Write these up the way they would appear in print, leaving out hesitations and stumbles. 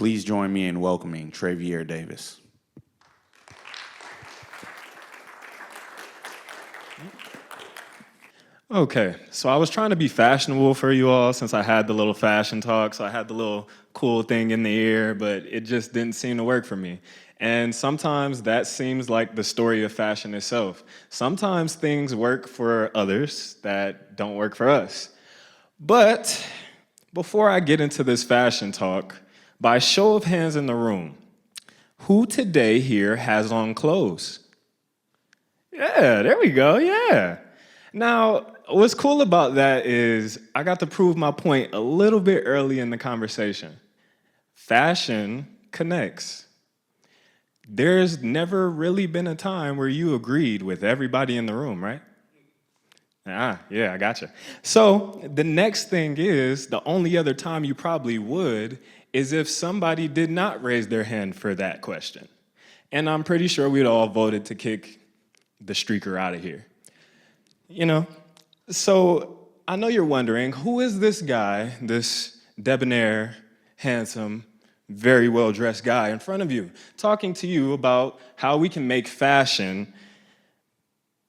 Please join me in welcoming Tre Davis. Okay, so I was trying to be fashionable for you all since I had the little fashion talk, so I had the little cool thing in the ear, but it just didn't seem to work for me. And sometimes that seems like the story of fashion itself. Sometimes things work for others that don't work for us. But before I get into this fashion talk, by show of hands in the room, who today here has on clothes? Yeah, there we go, yeah. Now, what's cool about that is I got to prove my point a little bit early in the conversation. Fashion connects. There's never really been a time where you agreed with everybody in the room, right? Yeah, I gotcha. So the next thing is, the only other time you probably would is if somebody did not raise their hand for that question. And I'm pretty sure we'd all voted to kick the streaker out of here. So I know you're wondering, who is this guy, this debonair, handsome, very well-dressed guy in front of you, talking to you about how we can make fashion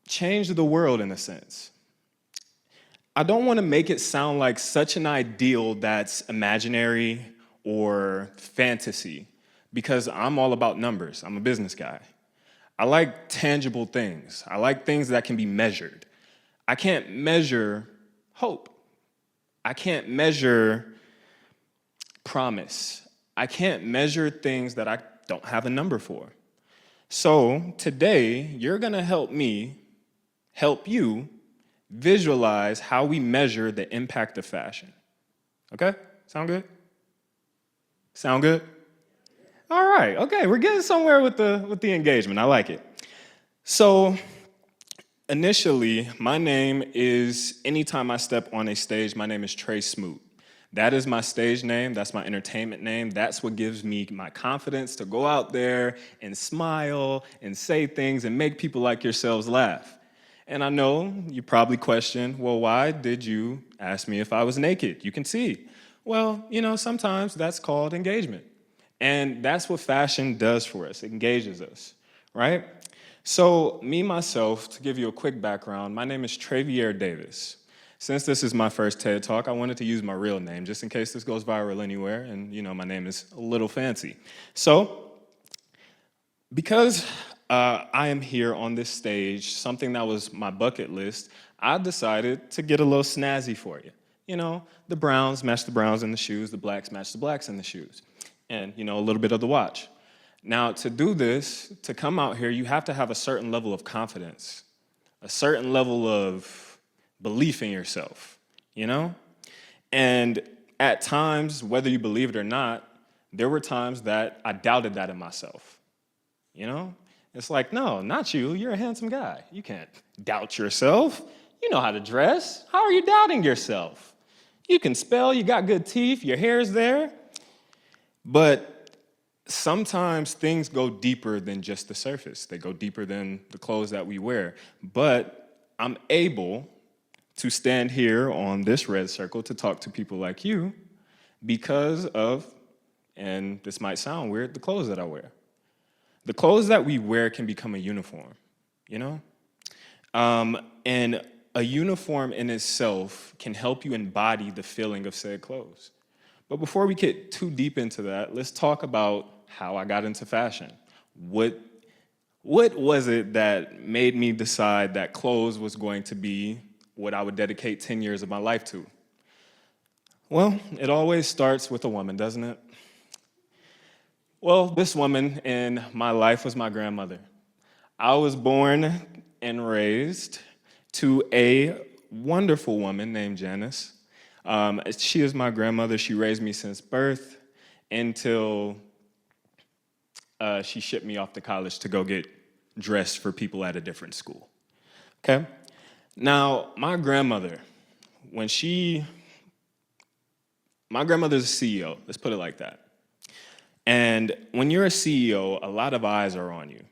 change the world in a sense. I don't want to make it sound like such an ideal that's imaginary or fantasy, because I'm all about numbers. I'm a business guy. I like tangible things. I like things that can be measured. I can't measure hope. I can't measure promise. I can't measure things that I don't have a number for. So today, you're gonna help me help you visualize how we measure the impact of fashion. Okay? Sound good? Sound good? All right, okay, we're getting somewhere with the engagement. I like it. So, initially, my name is, anytime I step on a stage, my name is Tre Smoot. That is my stage name, that's my entertainment name, that's what gives me my confidence to go out there and smile and say things and make people like yourselves laugh. And I know you probably question, well, why did you ask me if I was naked? You can see. Well, sometimes that's called engagement. And that's what fashion does for us. It engages us, right? So me, myself, to give you a quick background, my name is TreVeaire Davis. Since this is my first TED Talk, I wanted to use my real name just in case this goes viral anywhere, and my name is a little fancy. So, because I am here on this stage, something that was my bucket list, I decided to get a little snazzy for you. The browns match the browns in the shoes, the blacks match the blacks in the shoes, and, a little bit of the watch. Now, to do this, to come out here, you have to have a certain level of confidence, a certain level of belief in yourself, And at times, whether you believe it or not, there were times that I doubted that in myself, It's like, no, not you. You're a handsome guy. You can't doubt yourself. You know how to dress. How are you doubting yourself? You can spell, you got good teeth, your hair's there. But sometimes things go deeper than just the surface. They go deeper than the clothes that we wear. But I'm able to stand here on this red circle to talk to people like you because of, and this might sound weird, the clothes that I wear. The clothes that we wear can become a uniform, And a uniform in itself can help you embody the feeling of said clothes. But before we get too deep into that, let's talk about how I got into fashion. What was it that made me decide that clothes was going to be what I would dedicate 10 years of my life to? Well, it always starts with a woman, doesn't it? Well, this woman in my life was my grandmother. I was born and raised to a wonderful woman named Janice. She is my grandmother. She raised me since birth until she shipped me off to college to go get dressed for people at a different school. Okay? Now, my grandmother's a CEO, let's put it like that. And when you're a CEO, a lot of eyes are on you,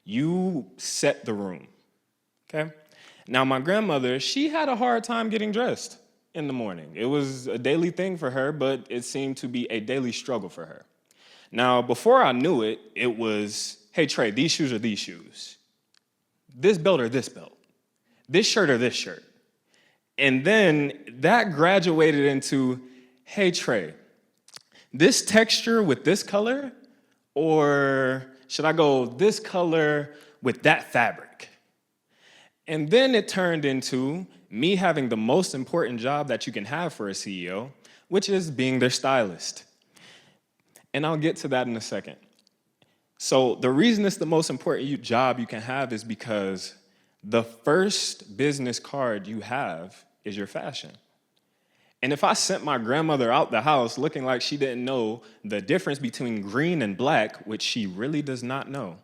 You set the room, okay? Now, my grandmother, she had a hard time getting dressed. in the morning. It was a daily thing for her, but it seemed to be a daily struggle for her. Now, before I knew it, it was, hey, Tre, these shoes or these shoes? This belt or this belt? This shirt or this shirt? And then that graduated into, hey, Tre, this texture with this color, or should I go this color with that fabric? And then it turned into me having the most important job that you can have for a CEO, which is being their stylist. And I'll get to that in a second. So the reason it's the most important job you can have is because the first business card you have is your fashion. And if I sent my grandmother out the house looking like she didn't know the difference between green and black, which she really does not know,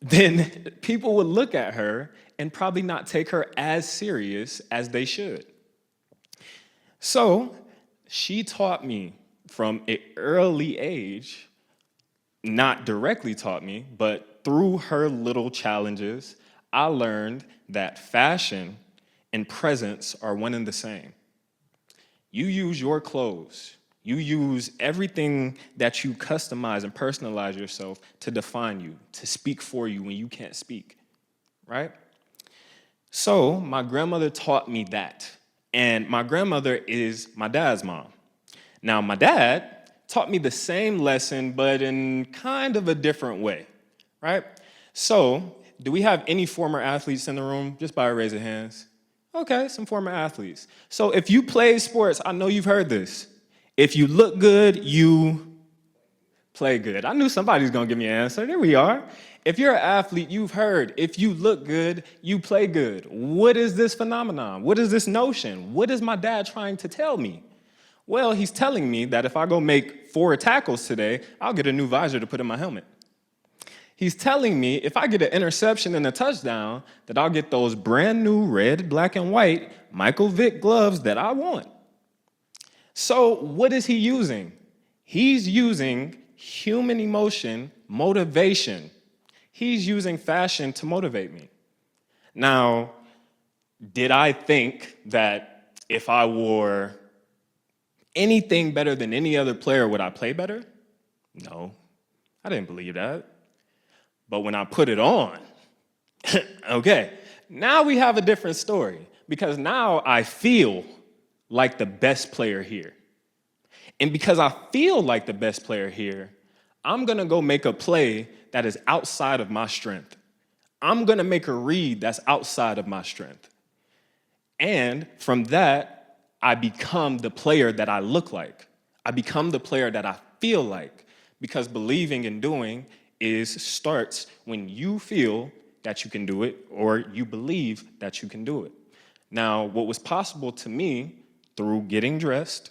then people would look at her and probably not take her as serious as they should. So she taught me from an early age, not directly taught me, but through her little challenges, I learned that fashion and presence are one and the same. You use your clothes. You use everything that you customize and personalize yourself to define you, to speak for you when you can't speak, right? So my grandmother taught me that. And my grandmother is my dad's mom. Now, my dad taught me the same lesson, but in kind of a different way, right? So do we have any former athletes in the room? Just by a raise of hands. Okay, some former athletes. So if you play sports, I know you've heard this. If you look good, you play good. I knew somebody's gonna give me an answer. There we are. If you're an athlete, you've heard, if you look good, you play good. What is this phenomenon? What is this notion? What is my dad trying to tell me? Well, he's telling me that if I go make 4 tackles today, I'll get a new visor to put in my helmet. He's telling me if I get an interception and a touchdown, that I'll get those brand new red, black, and white Michael Vick gloves that I want. So what is he using? He's using human emotion, motivation. He's using fashion to motivate me. Now, did I think that if I wore anything better than any other player, would I play better? No, I didn't believe that. But when I put it on, okay, now we have a different story because now I feel like the best player here. And because I feel like the best player here, I'm gonna go make a play that is outside of my strength. I'm gonna make a read that's outside of my strength. And from that, I become the player that I look like. I become the player that I feel like because believing and doing starts when you feel that you can do it or you believe that you can do it. Now, what was possible to me through getting dressed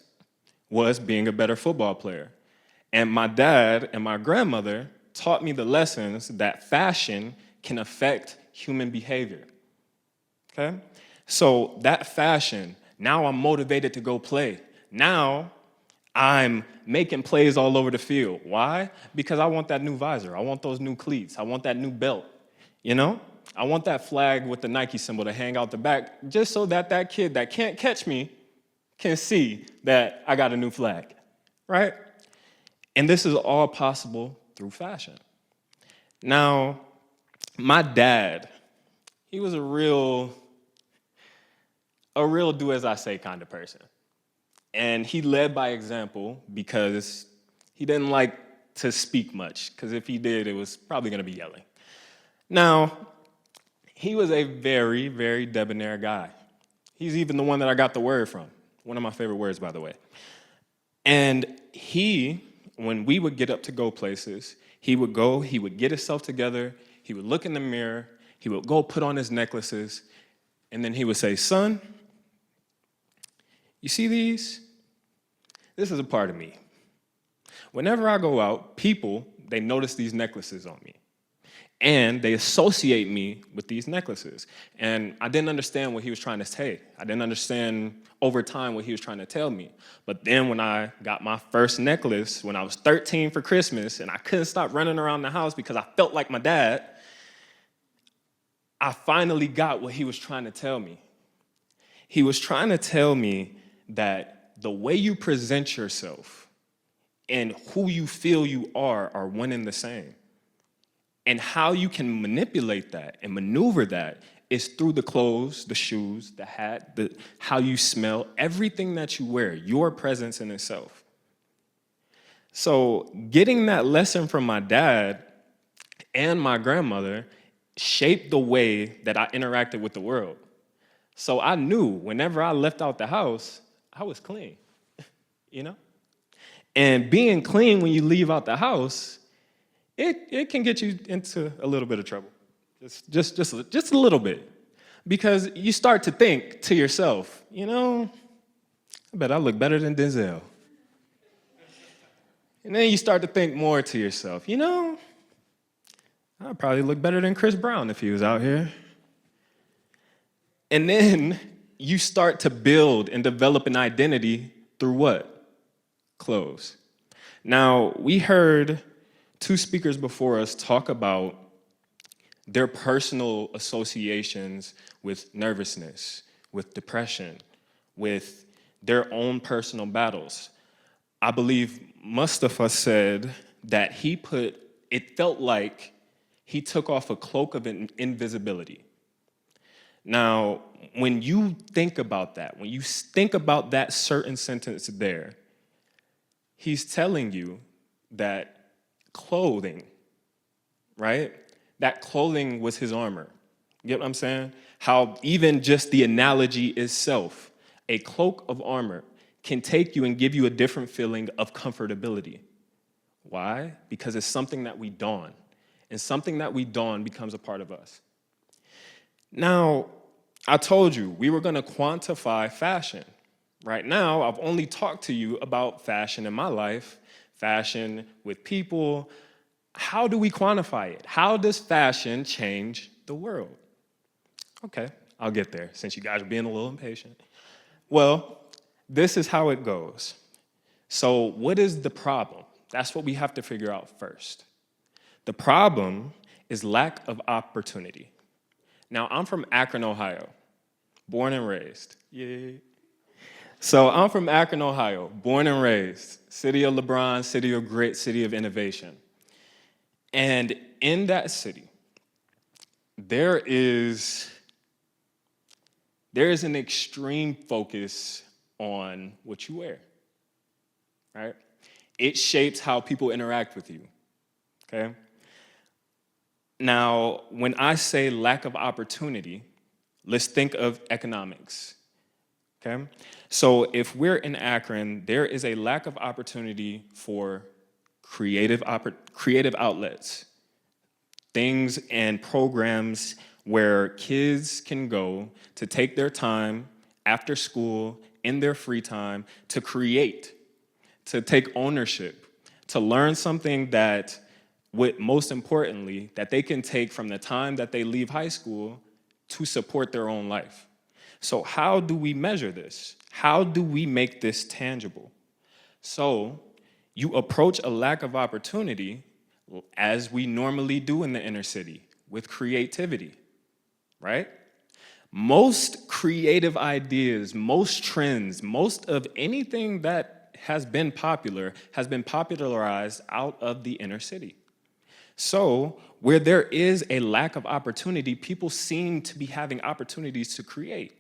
was being a better football player. And my dad and my grandmother taught me the lessons that fashion can affect human behavior, okay? So that fashion, now I'm motivated to go play. Now I'm making plays all over the field. Why? Because I want that new visor. I want those new cleats. I want that new belt, you know? I want that flag with the Nike symbol to hang out the back just so that that kid that can't catch me can see that I got a new flag, right? And this is all possible through fashion. Now, my dad, he was a real do as I say kind of person. And he led by example because he didn't like to speak much, because if he did, it was probably gonna be yelling. Now, he was a very, very debonair guy. He's even the one that I got the word from. One of my favorite words, by the way. And he, when we would get up to go places, he would get himself together, he would look in the mirror, he would go put on his necklaces, and then he would say, son, you see these? This is a part of me. Whenever I go out, people, they notice these necklaces on me. And they associate me with these necklaces. And I didn't understand what he was trying to say. I didn't understand over time what he was trying to tell me. But then when I got my first necklace, when I was 13 for Christmas, and I couldn't stop running around the house because I felt like my dad, I finally got what he was trying to tell me. He was trying to tell me that the way you present yourself and who you feel you are one and the same. And how you can manipulate that and maneuver that is through the clothes, the shoes, the hat, how you smell, everything that you wear, your presence in itself. So getting that lesson from my dad and my grandmother shaped the way that I interacted with the world. So I knew whenever I left out the house, I was clean, you know? And being clean when you leave out the house, it can get you into a little bit of trouble. Just a little bit. Because you start to think to yourself, you know, I bet I look better than Denzel. And then you start to think more to yourself, you know, I'd probably look better than Chris Brown if he was out here. And then you start to build and develop an identity through what? Clothes. Now, we heard two speakers before us talk about their personal associations with nervousness, with depression, with their own personal battles. I believe Mustafa said that it felt like he took off a cloak of invisibility. Now, when you think about that, when you think about that certain sentence there, he's telling you that clothing, right? That clothing was his armor. You get what I'm saying? How even just the analogy itself, a cloak of armor can take you and give you a different feeling of comfortability. Why? Because it's something that we don, and something that we don becomes a part of us. Now, I told you we were going to quantify fashion. Right now, I've only talked to you about fashion in my life, fashion with people. How do we quantify it? How does fashion change the world? Okay, I'll get there since you guys are being a little impatient. Well, this is how it goes. So what is the problem? That's what we have to figure out first. The problem is lack of opportunity. Now, I'm from Akron, Ohio, born and raised. Yay. So I'm from Akron, Ohio, born and raised, city of LeBron, city of grit, city of innovation. And in that city, there is an extreme focus on what you wear, right? It shapes how people interact with you, okay? Now, when I say lack of opportunity, let's think of economics, okay? So if we're in Akron, there is a lack of opportunity for creative outlets, things and programs where kids can go to take their time after school, in their free time, to create, to take ownership, to learn something that, most importantly, that they can take from the time that they leave high school to support their own life. So how do we measure this? How do we make this tangible? So you approach a lack of opportunity as we normally do in the inner city, with creativity, right? Most creative ideas, most trends, most of anything that has been popularized out of the inner city. So where there is a lack of opportunity, people seem to be having opportunities to create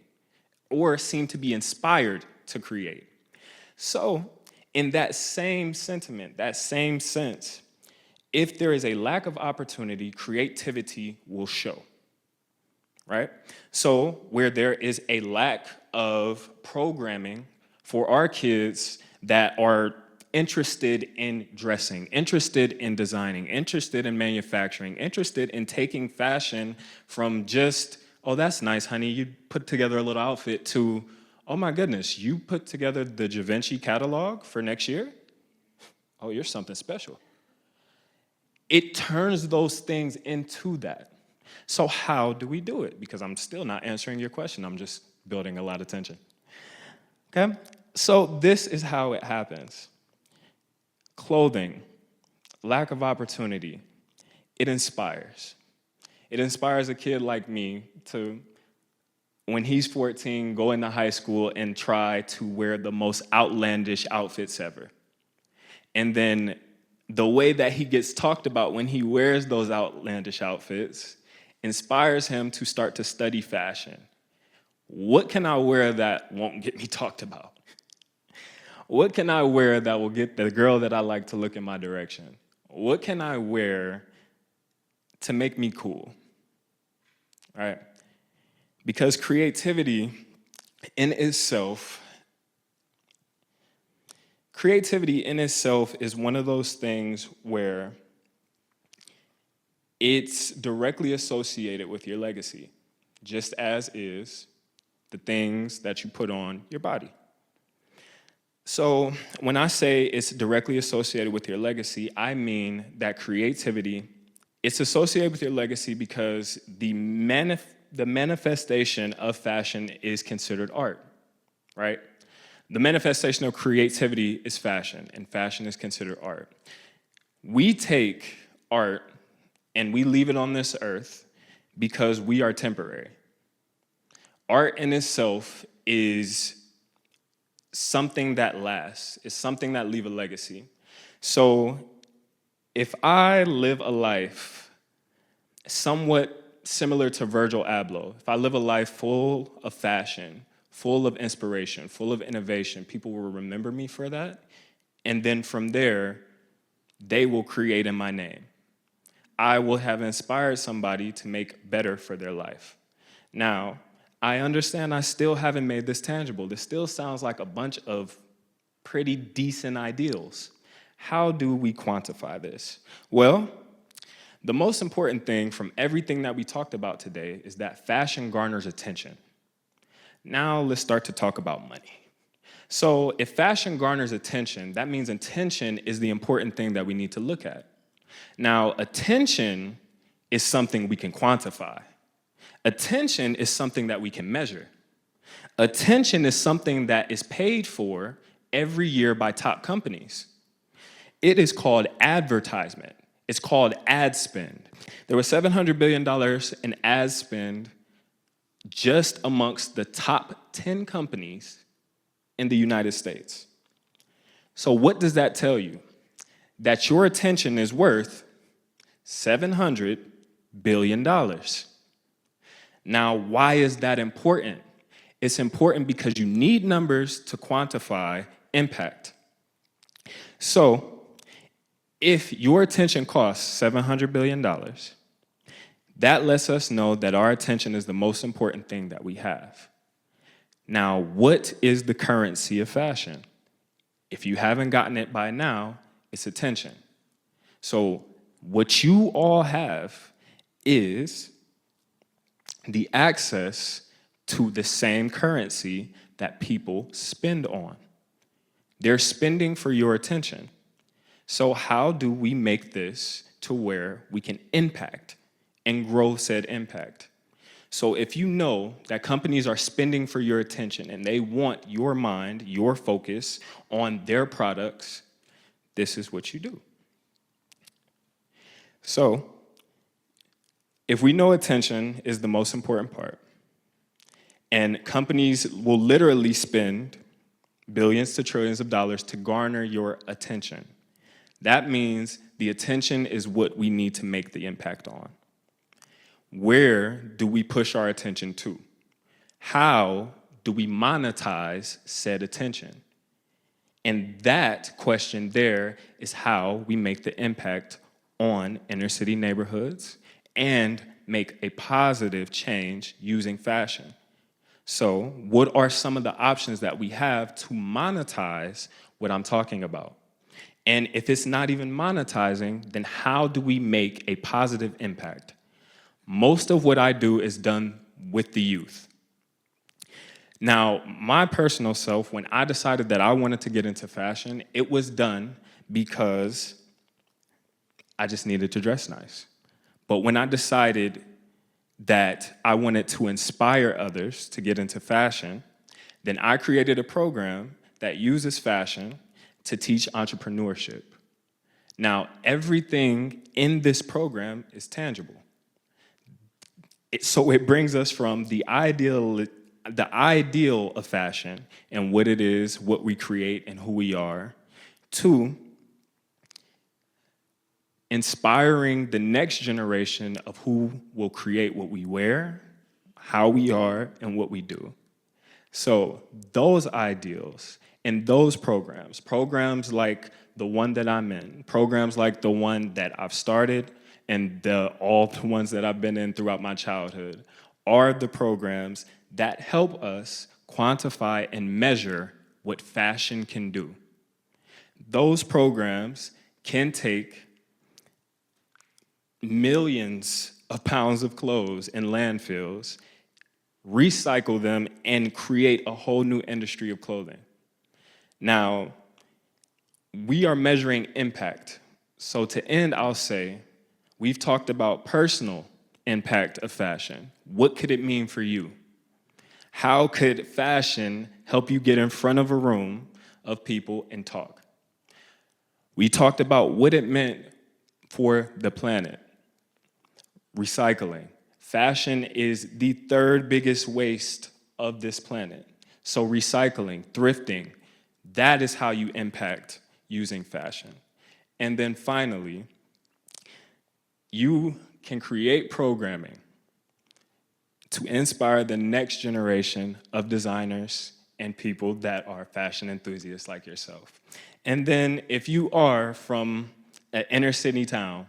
or seem to be inspired to create. So in that same sentiment, that same sense, if there is a lack of opportunity, creativity will show, right? So where there is a lack of programming for our kids that are interested in dressing, interested in designing, interested in manufacturing, interested in taking fashion from just, oh, that's nice, honey, you put together a little outfit, to, oh my goodness, you put together the Da Vinci catalog for next year? Oh, you're something special. It turns those things into that. So how do we do it? Because I'm still not answering your question. I'm just building a lot of tension. Okay? So this is how it happens. Clothing, lack of opportunity, it inspires. It inspires a kid like me to when he's 14, go into high school and try to wear the most outlandish outfits ever. And then the way that he gets talked about when he wears those outlandish outfits inspires him to start to study fashion. What can I wear that won't get me talked about? What can I wear that will get the girl that I like to look in my direction? What can I wear to make me cool? All right? Because creativity in itself is one of those things where it's directly associated with your legacy, just as is the things that you put on your body. So when I say it's directly associated with your legacy, I mean that creativity, it's associated with your legacy because the manifestation of fashion is considered art, right? The manifestation of creativity is fashion, and fashion is considered art. We take art and we leave it on this earth because we are temporary. Art in itself is something that lasts, is something that leaves a legacy. So if I live a life somewhat similar to Virgil Abloh, if I live a life full of fashion, full of inspiration, full of innovation, people will remember me for that. And then from there, they will create in my name. I will have inspired somebody to make better for their life. Now, I understand I still haven't made this tangible. This still sounds like a bunch of pretty decent ideals. How do we quantify this? Well, the most important thing from everything that we talked about today is that fashion garners attention. Now let's start to talk about money. So if fashion garners attention, that means attention is the important thing that we need to look at. Now, attention is something we can quantify. Attention is something that we can measure. Attention is something that is paid for every year by top companies. It is called advertisement. It's called ad spend. There was $700 billion in ad spend just amongst the top 10 companies in the United States. So what does that tell you? That your attention is worth $700 billion. Now, why is that important? It's important because you need numbers to quantify impact. So, if your attention costs $700 billion, that lets us know that our attention is the most important thing that we have. Now, what is the currency of fashion? If you haven't gotten it by now, it's attention. So, what you all have is the access to the same currency that people spend on. They're spending for your attention. So how do we make this to where we can impact and grow said impact? So if you know that companies are spending for your attention and they want your mind, your focus on their products, this is what you do. So if we know attention is the most important part, and companies will literally spend billions to trillions of dollars to garner your attention, that means the attention is what we need to make the impact on. Where do we push our attention to? How do we monetize said attention? And that question there is how we make the impact on inner city neighborhoods and make a positive change using fashion. So what are some of the options that we have to monetize what I'm talking about? And if it's not even monetizing, then how do we make a positive impact? Most of what I do is done with the youth. Now, my personal self, when I decided that I wanted to get into fashion, it was done because I just needed to dress nice. But when I decided that I wanted to inspire others to get into fashion, then I created a program that uses fashion to teach entrepreneurship. Now, everything in this program is tangible. So it brings us from the the ideal of fashion and what it is, what we create, and who we are. 2, inspiring the next generation of who will create what we wear, how we are, and what we do. So those ideals and those programs like the one that I'm in, programs like the one that I've started, and all the ones that I've been in throughout my childhood, are the programs that help us quantify and measure what fashion can do. Those programs can take millions of pounds of clothes in landfills, recycle them, and create a whole new industry of clothing. Now, we are measuring impact. So to end, I'll say, we've talked about personal impact of fashion. What could it mean for you? How could fashion help you get in front of a room of people and talk? We talked about what it meant for the planet. Recycling. Fashion is the 3rd biggest waste of this planet. So recycling, thrifting, that is how you impact using fashion. And then finally, you can create programming to inspire the next generation of designers and people that are fashion enthusiasts like yourself. And then if you are from an inner city town,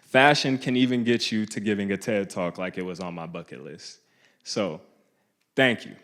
fashion can even get you to giving a TED Talk like it was on my bucket list. So, thank you.